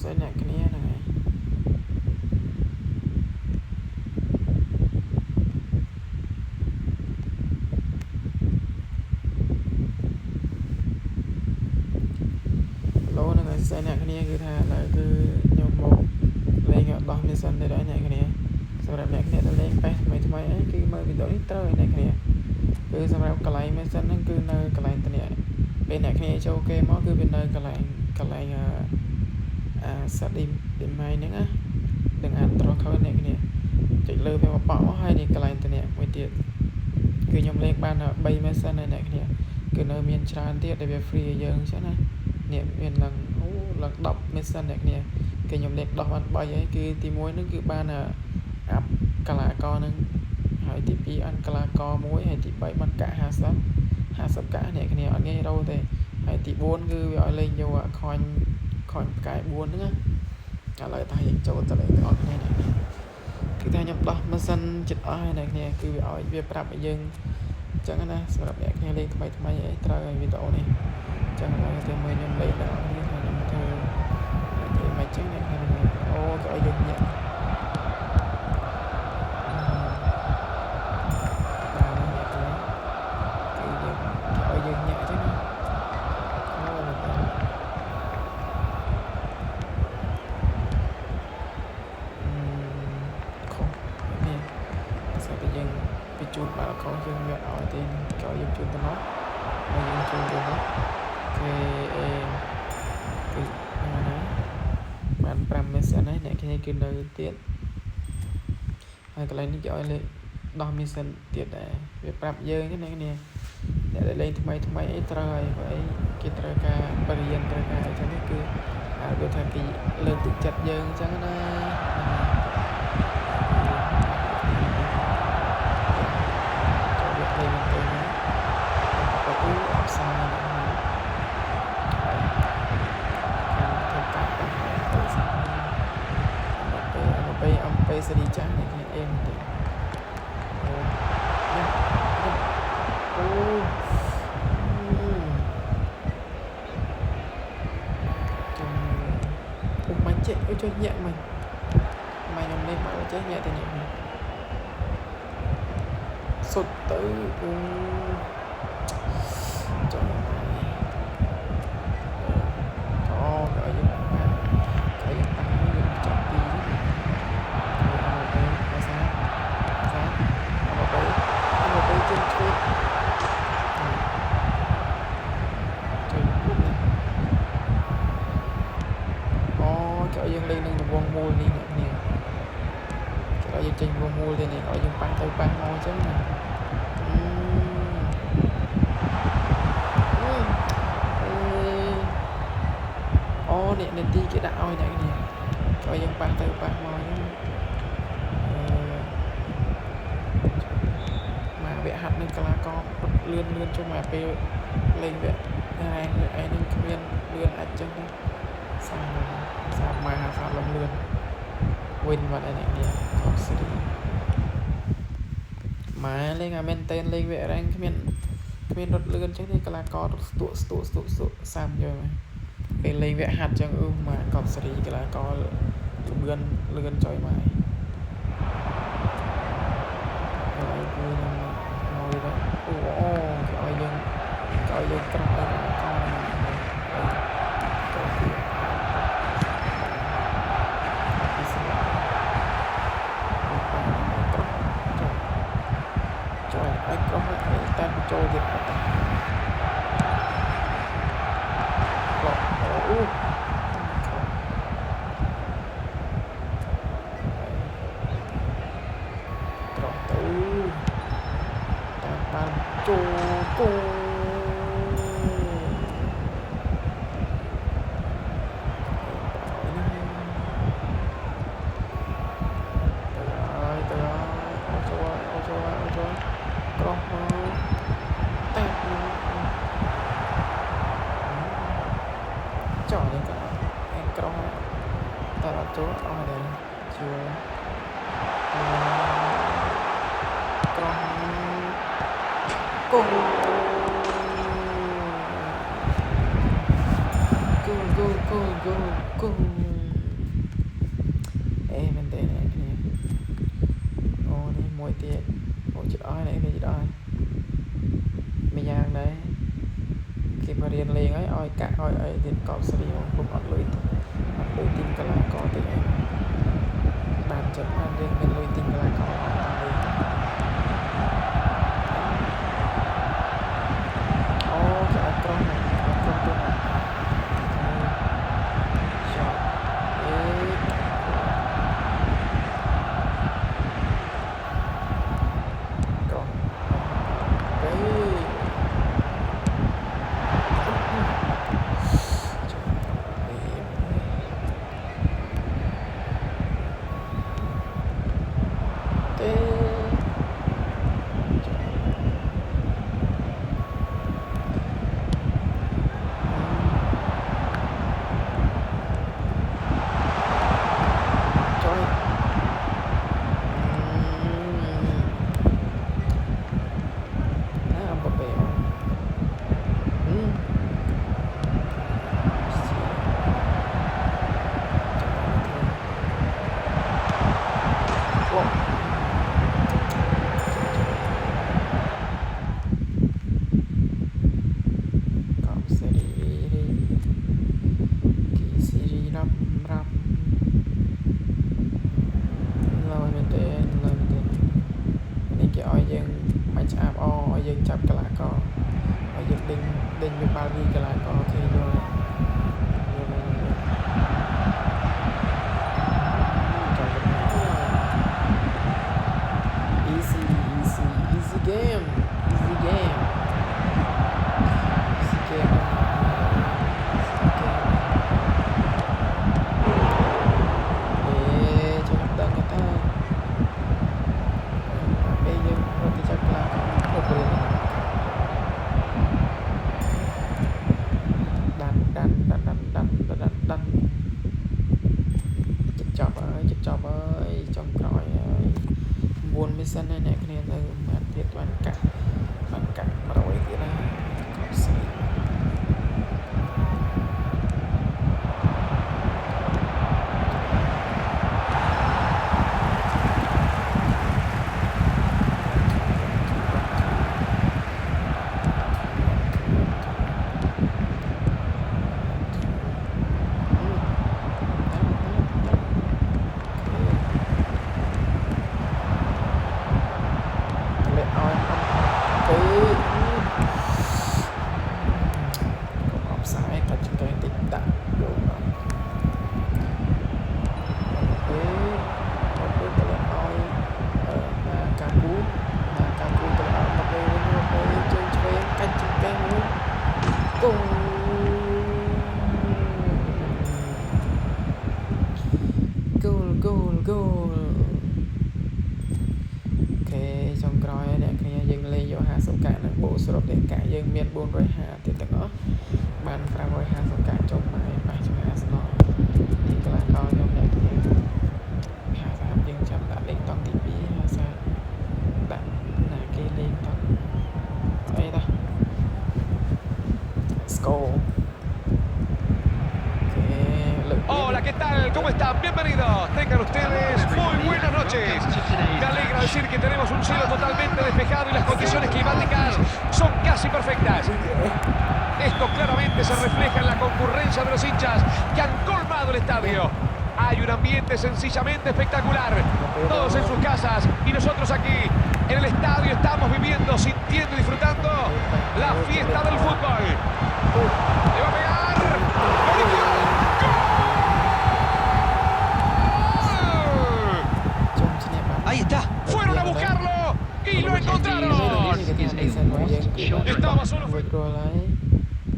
ស្អីអ្នកគ្នាហ្នឹងហើយឡូហ្នឹងហើយស្អីអ្នកគ្នាគឺថាឥឡូវគឺខ្ញុំមកលេងដោះ mission ទៅដល់អ្នកគ្នាសម្រាប់អ្នកគ្នាដែលលេងប៉េះថ្មីអីគឺមើលវីដេអូនេះត្រូវអ្នកគ្នាគឺសម្រាប់កន្លែង mission ហ្នឹងគឺនៅកន្លែងត្នេះពេលអ្នកគ្នាចូលគេមកគឺវានៅកន្លែងset design ហ្នឹងណានឹងអានត្រង់ខើអ្នកគ្នាចុចលើវាបបមកហើយនេះកន្លែងត្នេះមួយទៀតគឺខ្ញុំលេងបាន3 mission ហើយអ្នកគ្នាគឺនៅមានច្រើនទៀតដែលវា free ឲ្យយើងអញ្ចឹងណានេះមានឡើង10 mission អ្នកគ្នាគឺខ្ញុំលេងដោះបាន3ហើយគឺទី1ហ្នឹងគឺបានអាប់កលាករហ្នឹងហើយទី2អានកលាករ1ហើយទី3បានកាក់50កាក់អ្នកគ្នាអត់ងាយរោទេហើយទី4គឺវាឲ្យលេងយកខាញ់ផ្កាយ4ហ្នឹងណាឥឡូវតែយើងចូលទៅលេងទាំងអស់គ្នានេះគឺថាខ្ញុំដោះ mission ចិត្តអស់ហើយអ្នកគ្នាគឺវាឲ្យវាប្រាប់ឲ្យយើងអញ្ចឹងណាសម្រាប់អ្នកគ្នាលេងថ្មីអីត្រូវឲ្យវីដេអូនេះអញ្ចឹងហើយទៅមើលខ្ញុំលេងទាំងអស់គ្នាខ្ញុំធ្វើមិនចឹងអ្នកគ្នាអូក៏ឲ្យយើងញាក់ជួនបាទខុសយើងវាអត់ឲ្យទេក៏យើងជួនទៅនោះហើយយើងជួនទៅនោះគេណាបាន5 mission ហើយអ្នកគ្នាគឺនៅទៀតហើយកន្លែងនេះគេឲ្យលេខដោះ mission ទៀតដែរវាប្រាប់យើងទេអ្នកគ្នាអ្នកដែលលេងថ្មីអីត្រូវហើយព្រោះអីគេត្រូវការបរិញ្ញាត្រូវការអញ្ចឹងនេះគឺដូចថាគេលើកទឹកចិត្តយើងអញ្ចឹងណាไปสดีจ้าเนี่ยเองดิโอ้เนี่ยโอ้จังปุ๊บมันเจ๊เอ้ยช่วยแยะมันยังเล่นมาเจ๊แยะแต่เนี่ยสุดตื้อจังយើងលេងនឹងរង្វង់មូលនេះអ្នកគ្នាគេឲ្យយើងចេញរង្វង់មូលទៅនេះឲ្យយើងប៉ះទៅប៉ះមកអញ្ចឹងណាអូនេះនាទីគេដាក់ឲ្យអ្នកគ្នាឲ្យយើងប៉ះទៅប៉ះមកអញ្ចឹងមកវគ្គហាត់នឹងកលាករលឿនចុះមកពេលលេងវគ្គឯនឹងគ្មានលឿនអាចចឹងទៅសាប់មកសាប់លំលឿនវិញបាត់ឯនេះខុសស្រីម៉ែលេងអាមែនតេនលេងវគ្គរ៉េងគ្មានរត់លឿនចឹងទេកលាករស្ទក់សាប់យកពេលលេងវគ្គហាត់ចឹងម៉ែកប់ស្រីកលាករលឿនចុយម៉ែហើយគឺនឹងមកទៅអូគេឲ្យយើងត្រង់ទៅកលាករតែចូលទៀតអត់ទេក្លោអូត្រង់ទៅតែបានចូលគោក្រោះមកតែចោលនេះក៏ក្រោះតែអត់ចូលអស់ដែរជួក្រោះគងគង go អេមែនទេអ្នកគ្នាអូនេះមួយទៀតអូចិត្តអស់នេះចិត្តអស់ម្យ៉ាងដែរគេមករៀនលេងហើយឲ្យកាក់ឲ្យអីទៀតកប់ស្រីមកពុកអត់លុយទីមកន្លងកតិចឯងបានចិត្តបានយើងមានលុយទីកន្លងកអត់លុយអូចាក់ក្រុមនេះក្រុមទៀតចុះអេក្រុមទៅយើងចាប់កន្លះកហើយយើងដេញវាបាល់ពីកន្លះកគេយល់easy game សិនអ្នកគ្នាទៅបានទៀតបានកាក់100ទៀតណាកប់ស្រីគោលអូខេចុងក្រោយអ្នកគ្នាយើងលេងយក50កាក់នឹងបូកសរុបទាំងកាក់យើងមាន450ទៀតទាំងអស់បាន550កាក់ចុះមកប៉ះចំហាស្នងទីកន្លះកោខ្ញុំអ្នកគ្នា50យើងចាំដាក់លេខតង់ទី2 50ដាក់ណាគេលេខតង់អីតា Score Hola, ¿qué tal? ¿Cómo están? Bienvenidos. Tengan ustedes muy buenas noches. Me alegra decir que tenemos un cielo totalmente despejado y las condiciones climáticas son casi perfectas. Esto claramente se refleja en la concurrencia de los hinchas que han colmado el estadio. Hay un ambiente sencillamente espectacular. Todos en sus casas y nosotros aquí en el estadio estamos viviendo, sintiendo y disfrutando la fiesta del fútbol. ¡Le va a pegar! Ahí está. Fueron a buscarlo y lo encontraron. Estaba solo.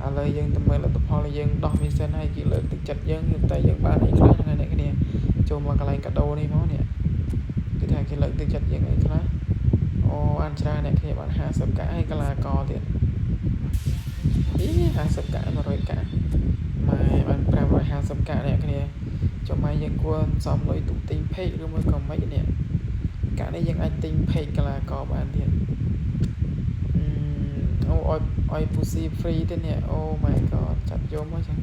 ឥឡូវយើងទៅមើលលទ្ធផលយើងដោះវាសិនហើយគេលើកទឹកចិត្តយើងតែយើងបានអីខ្លះហ្នឹងអ្នកគ្នាចូលមកកន្លែងកាដូនេះមកនេះគឺថាគេលើកទឹកចិត្តយើងអីខ្លះអូបានច្រើនអ្នកគ្នាបាន50កាក់ហើយកន្លះកទៀត50កាក់100កាក់ម៉ែបាន550កាក់អ្នកគ្នាចុះម៉ែយើងគួរសំលុយទុកទិញផេកឬមួយក៏មិននេះកាក់នេះយើងអាចទិញផេកកន្លះកបានទៀតអូឲ្យពូស៊ី free ទេនេះអូ my god ចាប់យកមកចឹង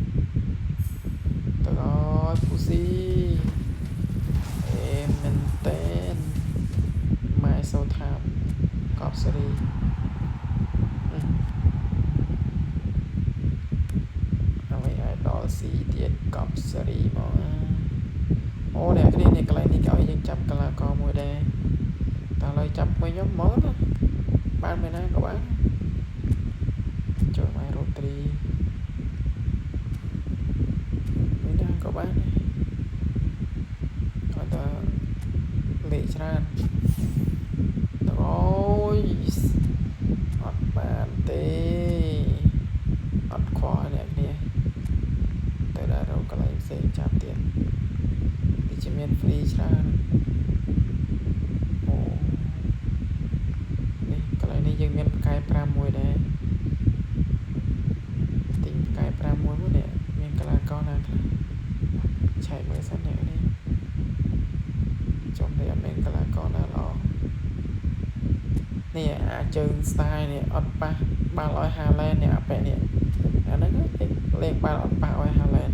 ស៊ីទៀតកប់សេរីមកអូអ្នកគ្នានេះកន្លែងនេះគេឲ្យយើងចាប់កន្លងកមួយដែរតើឡើយចាប់មួយខ្ញុំមកណាបានមែនណាក៏បានចូលមករ៉ូត្រីមួយណាក៏បានអត់ដល់លេខច្រើនទៅអូយអត់បានទេអត់ខ្វល់អ្នកគ្នាទៅដល់រកកន្លែងផ្សេងចាប់ទៀតវាជាមាន free ច្រើនអូនេះកន្លែងនេះយើងមានផ្កាយ5មួយដែរទិញផ្កាយ5មួយមកនេះមានកន្លងកណាខ្លះឆែកមើលសិនអ្នកនេះចំតែអត់មានកន្លងកណាល្អនេះអាចជើង style នេះអត់ប៉ះបាល់ឲ្យ Haaland នេះអាប៉ែនេះអាហ្នឹងលេងបាល់អត់ប៉ះឲ្យ Haaland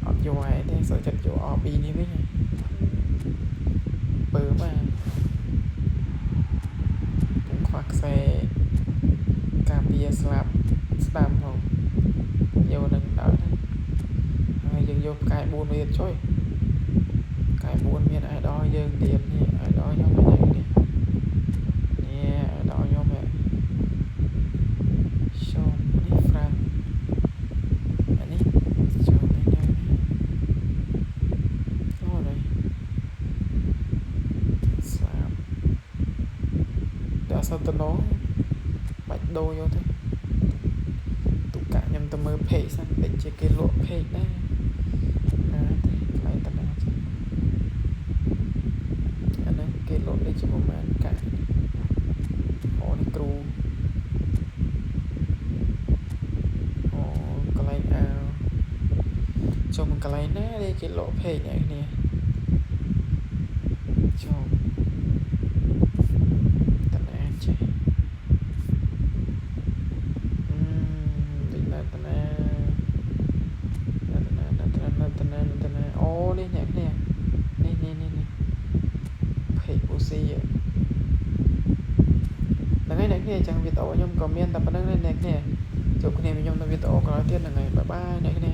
អត់យកឲ្យទេសូចិត្តយក RB នេះវិញបើមកពុំខ្វះខ្សែការពារស្លាប់ស្ដាំផងយកនឹងដល់ហើយយើងយកផ្កាយ4ទៀតចុយផ្កាយ4មានអាយដល់យើងទៀតនេះអាយដល់ខ្ញុំហ្នឹងនេះអាយដល់ខ្ញុំហ៎ចូលនេះហ្វ្រាំអានេះចូលនេះដែរអូនេះស្លាប់ដល់សតណូបាច់ដូរយកទៅទុកកាក់ខ្ញុំទៅមើលเพจសិនដូចជាគេលក់เพจដែរណាទេខ្លាំងតាណាចឹងអានេះគេលក់ដូចជាប្រហែលកាក់អូនេះគ្រូអូកន្លែងអាវចូលមកកន្លែងណាដែលគេលក់เพจអ្នកគ្នាចូលតាណាចេះអូនេះអ្នកគ្នានេះเพจ Pussy ហ្នឹងហើយអ្នកគ្នាចឹងវីដេអូខ្ញុំក៏មានតែប៉ុណ្្នឹងដែរអ្នកគ្នាជួបគ្នាខ្ញុំនៅវីដេអូក្រោយទៀតហ្នឹងហើយបាយបាយអ្នកគ្នា